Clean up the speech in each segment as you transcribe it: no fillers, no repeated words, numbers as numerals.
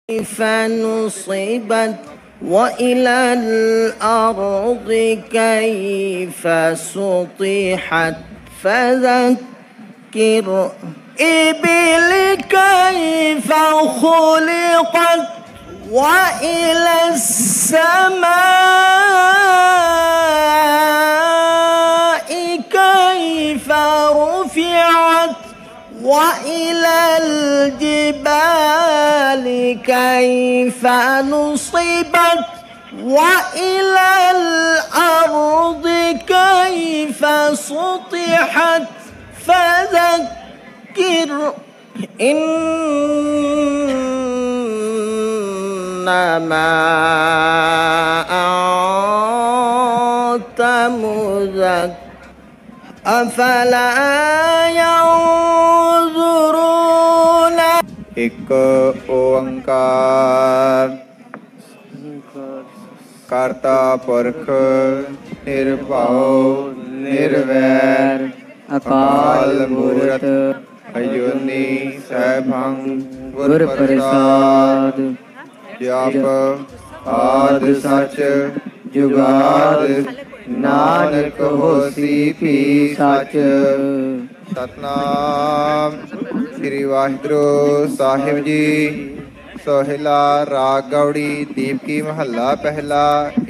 كيف نصبت وإلى الأرض كيف سطحت فذكر إبل كيف خلقت وإلى السماء كيف رفعت وإلى الجبال كيف نصبت وإلى الأرض كيف سطحت فذكر إنما أنت مذكر أفلا ينظرون एक ओंकार कर्ता पुरख निर्भव निर्वैर अकाल मूरत अजूनी सैभं गुर प्रसाद जप आद सच जुगाद नानक होसी भी सच सतनाम श्री वाहिगुरु साहिब जी सोहिला राग गौड़ी दीपकी महला पहला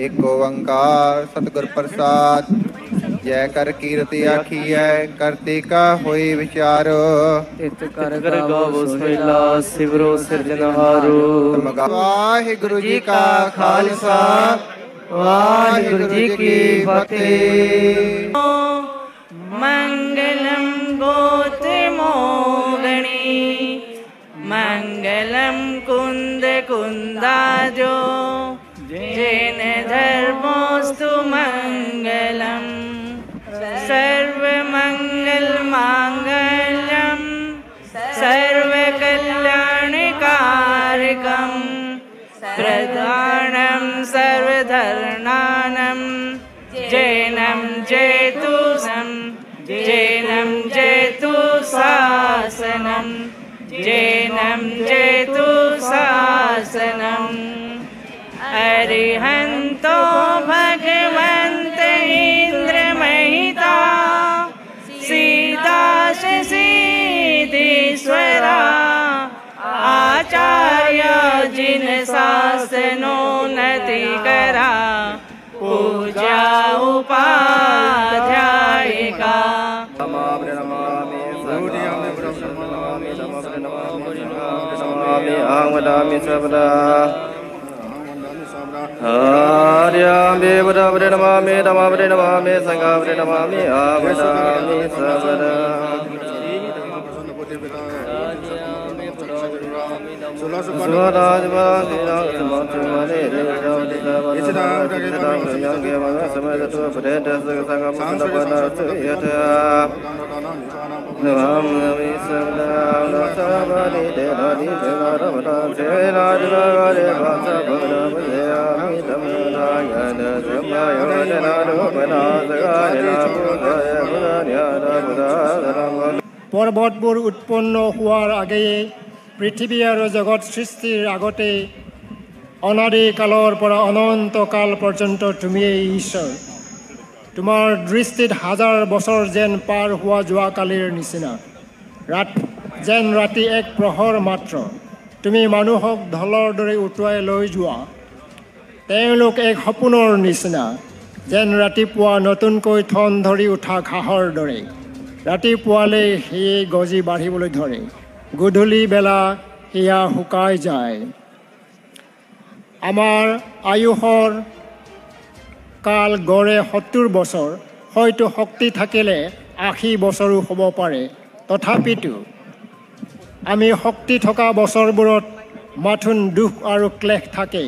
एक ओंकार सतगुर प्रसाद जय कर कीरति आखी है करती का हुई विचारो इत कर गावो सोहिला सिवरो सिरजनहारो वाहिगुरु जी का खालसा वाहिगुरु जी की फतेह। मंगलम गोत्रमोगणी मंगलम कुंद कुंदाजो जैन धर्मोस्तु मंगलम सर्वमंगल मांगल्यम सर्वकल्याणकारकम प्रधानम सर्वधर्माणम जैनम जैतुसम जैनम जैतु शासनम जैनम जैतु शासनम अरिहंतो भगवंत इंद्र महिता सीताश सिद्धेश्वरा आचार्य जिन शासनोन्नति करा पूजा उपाध्यायिका वदामि सबदा आर्याम्बे वदावरे नमामि धमावरे नमामि संघावरे नमामि आवदामि सबदा পৰ্বতবোৰ উৎপন্ন হোৱাৰ আগেয়ে পৃথিৱী আৰু জগত সৃষ্টিৰ আগতে অনাদি কালৰ পৰা অনন্ত কাল পৰ্যন্ত তুমিয়েই ঈশ্বৰ। তোমাৰ দৃষ্টিত হাজাৰ বছৰ যেন পাৰ হোৱা যোৱাকালিৰ নিচিনা যেন ৰাতি এক প্ৰহৰ মাত্ৰ। তুমি মানুহক ঢলৰ দৰে উটুৱাই লৈ যোৱা। তেওঁলোক এক সপোনৰ নিচিনা যেন ৰাতিপুৱা নতুনকৈ ঠন ধৰি উঠা ঘাঁহৰ দৰে। ৰাতিপুৱালৈ সেয়ে গজি বাঢ়িবলৈ ধৰে, গধূলি বেলা সেয়া শুকাই যায়। আমাৰ আয়ুসৰ কাল গড়ে 70 বছৰ, হয়তো শক্তি থাকিলে 80 বছৰো হ'ব পাৰে। তথাপিতো আমি শক্তি থকা বছৰবোৰত মাথোন দুখ আৰু ক্লেশ থাকে।